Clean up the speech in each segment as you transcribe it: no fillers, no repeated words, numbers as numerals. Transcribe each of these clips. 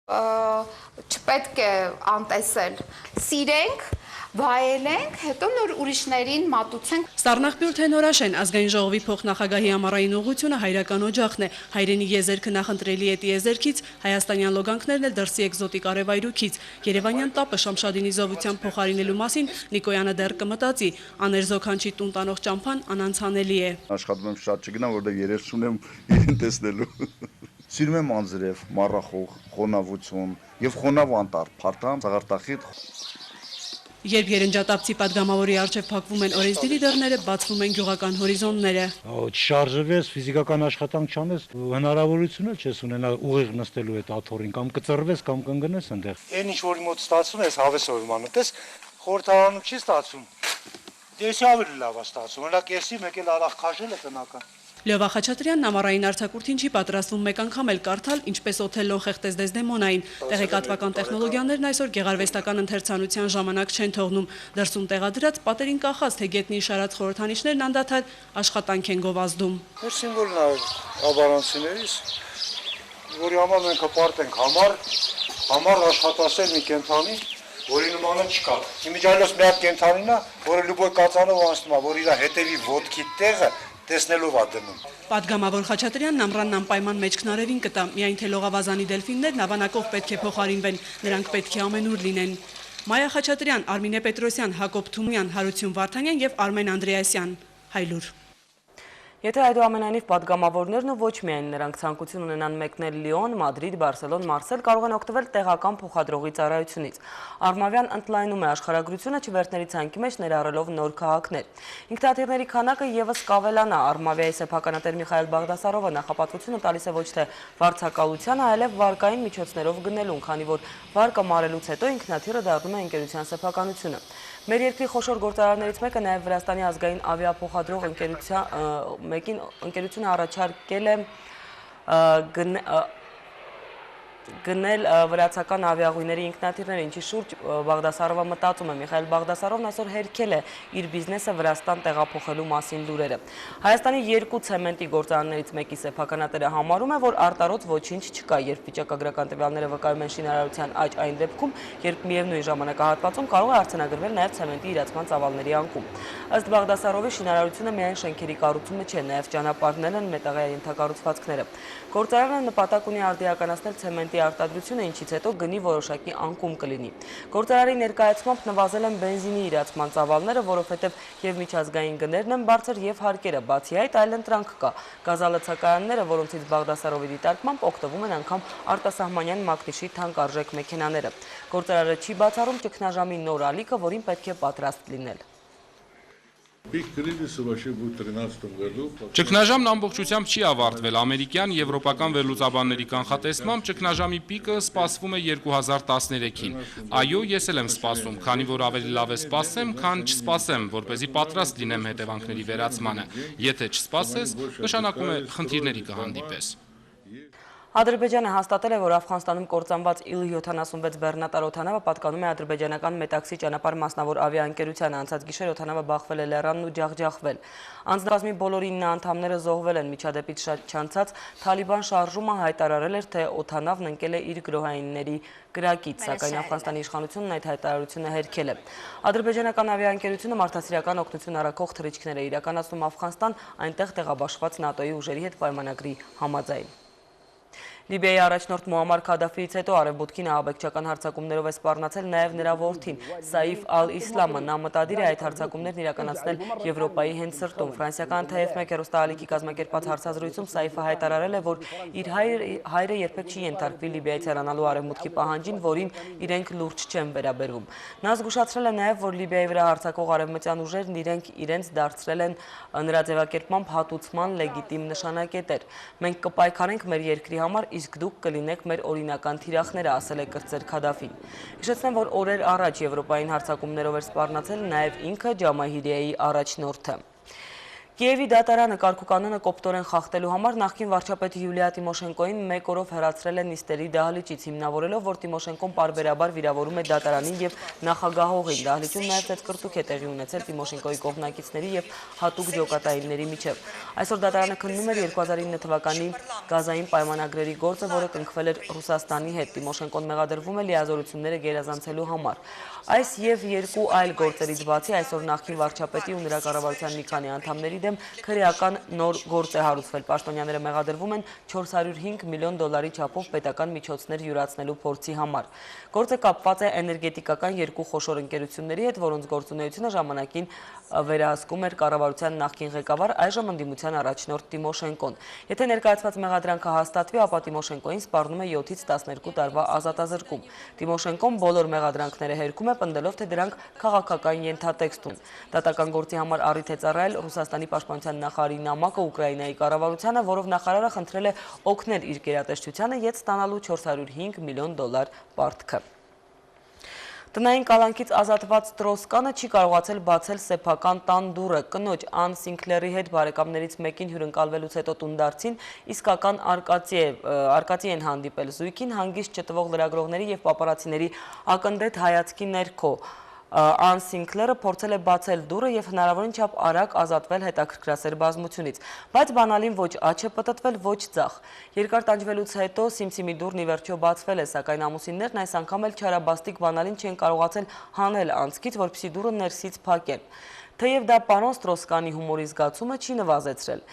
չպետք է անտեսել, սիրենք, վայելենք, հետո նոր ուրիշներին մատուցենք։ Սառնախբյուր թե Նորաշեն ազգային ժողովի փոխնախագահի ամառային ուղղությունը հայրական օջախն է, հայրենի եզերքը նախընտրելի է տիեզերքից, հայաստանյան լոգանքներն էլ դրսի էկզոտիկ արևայրուքից, Երևանյան տապը Շամշադինի զովությամբ փոխարինելու մասին Նիկոյանը դեռ կմտածի, աներզոքանչի տուն տանող ճամփան անանցանելի է։ Աշխատում եմ շատ չգնամ, որտեղ երես չունեմ իրեն տեսնելու։ Սիրում եմ անձրև, մառախող, խոնավություն եւ խոնավ անտառ, փարթամ, Սաղարտախիտ։ Երբ երնջատապցի պատգամավորի առջև փակվում են օրենսդիրի դռները, բացվում են գյուղական հորիզոնները։ Չշարժվես, ֆիզիկական աշխատանք չանես, հնարավորություն էլ չես ունենա ուղիղ նստելու այդ աթոռին, կամ կծրվես, կամ կընկնես այնտեղ։ Այն ինչ որի մոտ ստացվում է, հավեսով իմանուտես, խորհրդարանում չի ստացվում։ Դեսի ավելի լավ է ստացվում, հենա կեսի մեկ էլ արախ քաշել է տնական։ Լյովա Խաչատրյանն ամառային արձակուրդին չի պատրաստվում մեկ անգամ էլ կարդալ, ինչպես Օթելլոն խեղդեց Դեզդեմոնային։ Տեղեկատվական տեխնոլոգիաներն այսօր գեղարվեստական ընթերցանության ժամանակ չեն թողնում։ Դրսում տեղադրած պատերին կախած, թե գետնի իշարած խորհրդանիշներն անդադար աշխատանք են գովազդում։ Մեր սիմվոլն է աբարանցիներից, որի համար մենք հպարտ ենք համար աշխատասեր մի կենթանի, որի նմանը չկա։ Իմիջիայլոց մի հատ կենթանին է, որը լուբոյ կացանով անցնում է, որ իր հետևի ոտքի տեղը տեսնելով է դնում։ Պատգամավոր Խաչատրյանն ամռանն անպայման մեջքն արևին կտա, միայն թե լողավազանի դելֆիններն ավանակով պետք է փոխարինվեն, նրանք պետք է ամենուր լինեն։ Մայա Խաչատրյան, Արմինե Պետրոսյան, Հակոբ Թումյան, Հարություն Վարդանյան եւ Արմեն Անդրեասյան, Հայլուր։ Եթե այդուամենայնիվ պատգամավորներն ու ոչ միայն նրանք ցանկություն ունենան մեկնել Լիոն, Մադրիդ, Բարսելոն, Մարսել, կարող են օգտվել տեղական փոխադրողի ծառայությունից։ Արմավյան ընդլայնում է աշխարհագրությունը չվերթների ցանկի մեջ ներառելով նոր քաղաքներ։ Ինքնաթիռների քանակը եւս կավելանա։ Արմավիայի սեփականատեր Միխայել Բաղդասարովը նախապատվությունը տալիս է ոչ թե վարձակալությանը, այլև վարկային միջոցներով գնելուն, քանի որ վարկը մարելուց հետո ինքնաթիռը դառնում է ընկերության սեփականությունը։ Մեր երկրի խոշոր գործարարներից մեկը նաև Վրաստանի ազգային ավիափոխադրող ընկերությունը առաջարկել է գնել վրացական ավիաղույների ինքնաթիռները, ինչի շուրջ Բաղդասարովը մտածում է։ Միխայել Բաղդասարովն այսօր հերքել է իր բիզնեսը Վրաստան տեղափոխելու մասին լուրերը։ Հայաստանի երկու ցեմենտի գործարաններից մեկի սեփականատերը համարում է, որ արտարոց ոչինչ չկա, երբ վիճակագրական տվյալները վկայում են շինարարության աճ այն դեպքում, երբ միևնույն ժամանակահատվածում կարող է արձանագրվել նաև ցեմենտի իրացման ծավալների անկում։ Ըստ Բաղդասարովի շինարարությունը միայն շենքերի կառուցումը չէ, նաև ճանապարհներն են, մետաղյա ենթակառուցվածքները։ Գործարանը նպատակ ունի արդիականացնել ցեմենտի արտադրությունը, ինչից հետո գնի որոշակի անկում կլինի։ Գործարարի ներկայացմամբ նվազել են բենզինի իրացման ծավալները, որովհետև եւ միջազգային գներն են բարձր եւ հարկերը, բացի այդ այլ ընտրանք կա։ Գազալցակայանները, որոնցից Բաղդասարովի դիտարկմամբ օգտվում են անգամ արտասահմանյան մակնիշի թանկարժեք մեքենաները։ Գործարարը չի բացառում ճգնաժամի նոր ալիքը, որին պետք է պատրաստ լինել։ Ճգնաժամն ամբողջությամբ չի ավարտվել։ Ամերիկյան, եվրոպական վերլուծաբանների կանխատեսմամբ ճգնաժամի պիկը սպասվում է 2013-ին։ Այո, ես էլ եմ սպասում, քանի որ ավելի լավ է սպասեմ, քան չսպասեմ, որպեսզի պատրաստ լինեմ հետևանքների վերացմանը։ Եթե չսպասես, նշանակում է խնդիրների կհանդիպես։ Ադրբեջանը հաստատել է, որ Աֆղանստանում կործանված Il-76 բեռնատար օդանավը պատկանում է ադրբեջանական Մետաքսի ճանապարհ մասնավոր ավիաընկերությանը։ Անցած գիշեր օդանավը բախվել է լեռանն ու ջախջախվել։ Անձնակազմի բոլոր 9 անդամները զոհվել են։ Միջադեպից չանցած Թալիբան շարժումը հայտարարել էր, թե օդանավն ընկել է իր գրոհայինների կրակից, սակայն Աֆղանստանի իշխանությունն այդ հայտարարությունը հերքել է։ Ադրբեջանական ավիաընկերությունը մարդասիրական օգնություն առաքող թռիչքներ է իրականացնում Աֆղանստան, այնտեղ տեղաբաշխված ՆԱՏՕ-ի ուժերի հետ պայմանագրի համաձայն։ Լիբիայի առաջնորդ Մուամար Քադաֆիից հետո արևմուտքին ահաբեկչական հարձակումներով է սպառնացել նաև նրա որդին Սաիֆ ալ-Իսլամը։ Նա մտադիր է այդ հարձակումներն իրականացնել Եվրոպայի հենց սրտում։ Ֆրանսիական TF1 հեռուստաալիքի կազմակերպած հարցազրույցում Սաիֆը հայտարարել է, որ իր հայրը երբեք չի ենթարկվի Լիբիայից հեռանալու արևմուտքի պահանջին, որին իրենք լուրջ չեն վերաբերվում։ Նա զգուշացրել է նաև, որ Լիբիայի վրա հարձակող արևմտյան ուժերն իրենց դարձրել են նրա ձևակերպմամբ հատուցման լեգիտիմ նշանակետեր։ Մենք կպայքարենք մեր երկրի համար, իսկ դուք կլինեք մեր օրինական թիրախները, ասել է կրտսեր Քադաֆին։ Հիշեցնեմ, որ օրեր առաջ Եվրոպային հարձակումներով էր սպառնացել նաև ինքը Ջամահիրիայի առաջնորդը։ Կիևի դատարանը կարգուկանոնը կոպտորեն խախտելու համար նախկին վարչապետ Յուլիա Տիմոշենկոին 1 օրով հեռացրել է նիստերի դահլիճից, հիմնավորելով, որ Տիմոշենկոն պարբերաբար վիրավորում է դատարանին եւ նախագահողին։ Դահլիճում նաեւ ծեծկռտուք է տեղի ունեցել Տիմոշենկոյի կողմնակիցների եւ հատուկ ջոկատայինների միջև։ Այսօր դատարանը քննում էր 2009 թվականի գազային պայմանագրերի գործը, որը կնքվել էր Ռուսաստանի հետ։ Տիմոշենկոն մեղադրվում է լիազորությունները գերազանցելու համար։ Այս եւ երկու այլ գործերից բացի այսօր նախկին վարչապետի ու նրա կառավարության մի քանի անդամների դեմ քրեական նոր գործ է հարուցվել։ Պաշտոնյաները մեղադրվում են 405 միլիոն դոլարի չափով պետական միջոցներ յուրացնելու փորձի համար։ Գործը կապված է էներգետիկական երկու խոշոր ընկերությունների հետ, որոնց գործունեությունը ժամանակին վերահսկում էր կառավարության նախկին ղեկավար, այժմ ընդդիմության առաջնորդ Տիմոշենկոն։ Եթե ներկայացված մեղադրանքը հաստատվի, ապա Տիմոշենկոին սպառնում է 7-ից 12 տարվա ազատազրկում։ Տիմոշենկոն բոլոր մեղադրանքները հերքում է, պնդելով, թե դրանք քաղաքական ենթատեքստ ունեն։ Դատական գործի համար առիթ է ծառայել Ռուսաստանի պաշտպանության նախարարի նամակը Ուկրաինայի կառավարությանը, որով նախարարը խնդրել է օգնել իր գերատեսչությանը ետ ստանալու 405 միլիոն դոլար պարտքը։ Տնային կալանքից ազատված Ստրոս-Կանը չի կարողացել բացել սեփական տան դուռը։ Կնոջ Ան Սինքլերի հետ բարեկամներից մեկին հյուրընկալվելուց հետո տունդարձին իսկական արկածի են հանդիպել զույգին հանգիստ չտվող լրագրողների եւ պապարացիների ակնդետ հայացքի ներքո։ Ան Սինքլերը փորձել է բացել դուռը եւ հնարավորին չափ արագ ազատվել հետաքրքրասեր բազմությունից, բայց բանալին ոչ աջ է պտտվել, ոչ ձախ։ Երկար տանջվելուց հետո Սիմսիմի դուռն ի վերջո բացվել է, սակայն ամուսիններն այս անգամ էլ չարաբաստիկ բանալին չեն կարողացել հանել անցքից, որպեսզի դուռը ներսից փակեն։ Թեև դա պարոն Ստրոս-Կանի հումորի զգացումը չի նվազեցրել։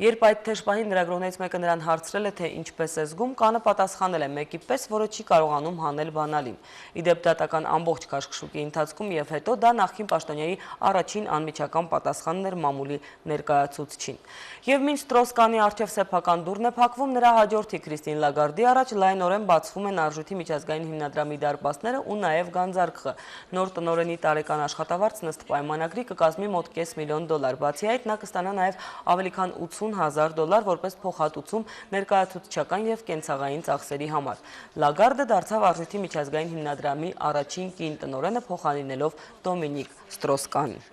Երբ այդ թեժպահին լրագրողներից մեկը նրան հարցրել է, թե ինչպես է զգում, Կանը պատասխանել է մեկի պես, որը չի կարողանում հանել բանալին։ Իդեպ դատական ամբողջ քաշքշուկի ընթացքում եւ հետո դա նախկին պաշտոնյայի առաջին անմիջական պատասխանն էր մամուլի ներկայացուցչին։ Եվ մինչ Ստրոս-Կանի առջև սեփական դուռն է փակվում, նրա հաջորդի Քրիստին Լագարդի առաջ լայնորեն բացվում են Արժույթի միջազգային հիմնադրամի դարպասները ու նաեւ գանձարկղը։ Նոր տնօրենի տարեկան աշխատավարձն ըստ պայմանագրի կկազմի մոտ $500,000, բացի այդ նա կստանա նաեւ ավելի քան $80,000 որպես փոխհատուցում ներկայացուցչական եւ կենցաղային ծախսերի համար։ Լագարդը դարձավ Արժույթի միջազգային հիմնադրամի առաջին կին տնօրենը, փոխարինելով Դոմինիկ Ստրոս-Կանին։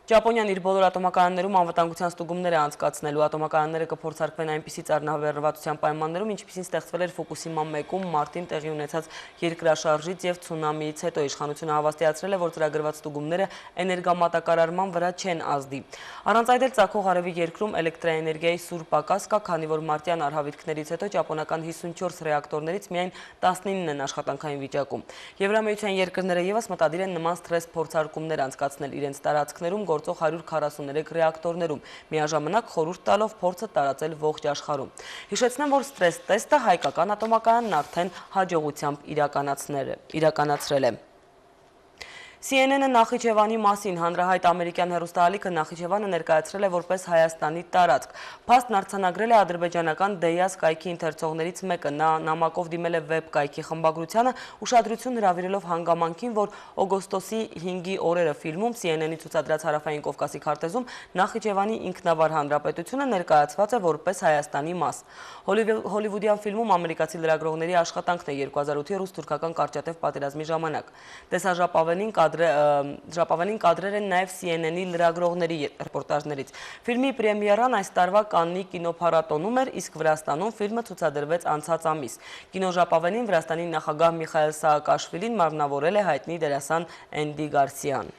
Ճապոնիան իր բոլոր ատոմակայաններում անվտանգության ստուգումներ է անցկացնելու։ Ատոմակայանները կփորձարկվեն այնպիսի ծառնաբեռնվածության պայմաններում, ինչպիսին ստեղծվել էր Ֆուկուսիմա 1-ում մարտին տեղի ունեցած երկրաշարժից եւ ցունամիից հետո։ Իշխանությունը հավաստիացրել է, որ ծրագրված ստուգումները էներգամատակարարման վրա չեն ազդի։ Առանց այդ էլ ծագող արևի երկրում էլեկտրաէներգիայի սուր պակաս կա, քանի որ մարտյան արհավիրքներից հետո ճապոնական 54 ռեակտորներից միայն 19-ն են աշխատանքային վիճակում։ Եվրամիության երկրները եւս մտադիր են նման սթրես փորձարկումներ անցկացնել իրենց տարածքներում գործող 143 ռեակտորներում, միաժամանակ խորհուրդ տալով փորձը տարածել ողջ աշխարհում։ Հիշեցնեմ, որ սթրես տեստը հայկական ատոմակայանն արդեն հաջողությամբ իրականացրել է։ CNN-ը Նախիջևանի մասին հանրահայտ ամերիկյան հեռուստաալիքը Նախիջևանը ներկայացրել է որպես Հայաստանի տարածք։ Փաստն արձանագրել է ադրբեջանական Դեյաս կայքի ընթերցողներից մեկը։ Նա նամակով դիմել է վեբ կայքի խմբագրությանը, ուշադրություն հրավիրելով հանգամանքին, որ օգոստոսի 5-ի օրերը ֆիլմում CNN-ի ցուցադրած Հարավային Կովկասի քարտեզում Նախիջևանի ինքնավար հանրապետությունը ներկայացված է որպես Հայաստանի մաս։ Հոլիվուդյան ֆիլմում ամերիկացի լրագրողների աշխատանքն է 2008-ի ռուս-թուրքական կարճատև պատերազմի ժամանակ։ Ժապավենին կադրեր են նաև CNN-ի լրագրողների ռեպորտաժներից։ Ֆիլմի պրեմիերան այս տարվա Կաննի կինոփառատոնում էր, իսկ Վրաստանում ֆիլմը ցուցադրվեց անցած ամիս։ Կինոժապավենին Վրաստանի նախագահ Միխայել Սաակաշվիլին մարմնավորել է հայտնի դերասան Էնդի Գարսիան։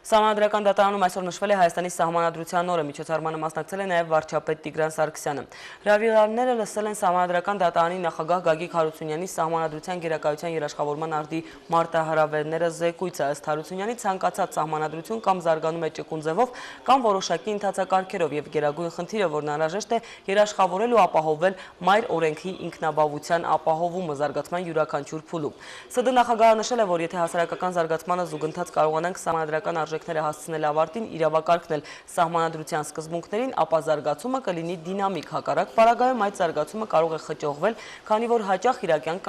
Սահմանադրական դատարանում այսօր նշվել է Հայաստանի սահմանադրության օրը, միջոցառմանը մասնակցել է նաև վարչապետ Տիգրան Սարգսյանը։ Հրավիրողները լսել են Սահմանադրական դատարանի նախագահ Գագիկ Հարությունյանի սահմանադրության գերակայության երաշխավորման արդի մարտահրավերները զեկույցը։ Ըստ Հարությունյանի ցանկացած սահմանադրություն կամ զարգանում է ճկուն ձևով, կամ որոշակի ընթացակարգերով եւ գերագույն խնդիրը, որն անհրաժեշտ է երաշխավորել ու ապահովել մայր օրենքի ինքնաբավության ապահովումը զարգացման յուրաքանչյուր փուլում։ ՍԴ նախագահը նշել է, որ եթե հասարակական զարգացմանը զուգընթաց կարողանանք սահմանադրական արժեքները հասցնել ավարտին, իրավակարգնել սահմանադրության սկզբունքներին, ապա զարգացումը կլինի դինամիկ, հակառակ պարագայում այդ զարգացումը կարող է խճողվել, քանի որ հաճախ իրական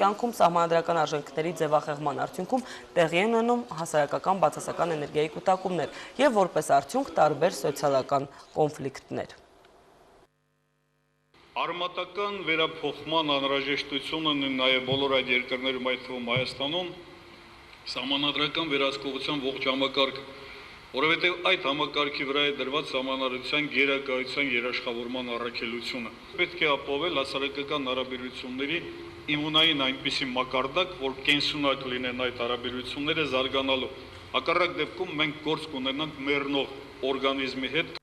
կյանքում սահմանադրական արժեքների ձևախեղման արդյունքում տեղի են ունենում հասարակական բացասական էներգիայի կուտակումներ եւ որպես արդյունք տարբեր սոցիալական կոնֆլիկտներ։ Արմատական վերափոխման անհրաժեշտությունն ունի նաև բոլոր այդ երկրներում, այդ թվում Հայաստանում, սահմանադրական վերահսկողության ողջ համակարգ որովհետև այդ համակարգի վրա է դրված սահմանադրության գերակայության երաշխավորման առաքելությունը։ Պետք է ապահովել հասարակական հարաբերությունների իմունային այնպիսի մակարդակ, որ կենսունակ լինեն այդ հարաբերությունները զարգանալու։ Հակառակ դեպքում մենք գործ կունենանք մեռնող օրգանիզմի հետ։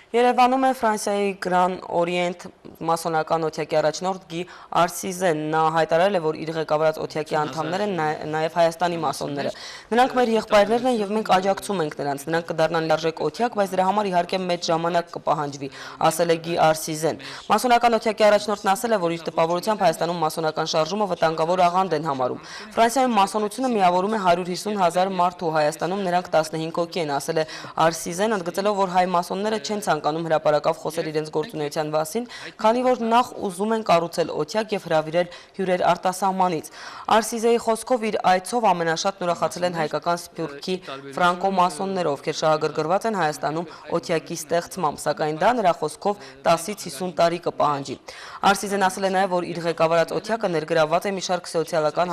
Երևանում է Ֆրանսիայի Grand Orient մասոնական օթյակի առաջնորդ Գի Արսիզեն։ Նա հայտարարել է, որ իր ղեկավարած օթյակի անդամներ են նաև Հայաստանի մասոնները։ Նրանք մեր եղբայրներն են եւ մենք աջակցում ենք նրանց։ Նրանք կդառնան լիարժեք օթյակ, բայց դրա համար իհարկե մեծ ժամանակ կպահանջվի, ասել է Գի Արսիզեն։ Մասոնական օթյակի առաջնորդն ասել է, որ իր տպավորությամբ Հայաստանում մասոնական շարժումը վտանգավոր աղանդ են համարում։ Ֆրանսիայում մասոնությունը միավորում է 150,000 մարդու, Հայաստանում նրանք 15 հոգի են, ասել է Արսիզեն, ընդգծելով, որ հայ մասոնները չեն ցանկանում հրապարակավ խոսել իրենց գործունեության մասին, քանի որ նախ ուզում են կառուցել օթյակ եւ հրավիրել հյուրեր արտասահմանից։ Արսիզեի խոսքով իր այցով ամենաշատն ուրախացել են հայկական Սփյուռքի ֆրանկոմասոնները, ովքեր շահագրգռված են Հայաստանում օթյակի ստեղծմամբ, սակայն դա նրա խոսքով 10-ից 50 տարի կպահանջի։ Արսիզեն ասել է նաեւ, որ իր ղեկավարած օթյակը ներգրավված է մի շարք սոցիալական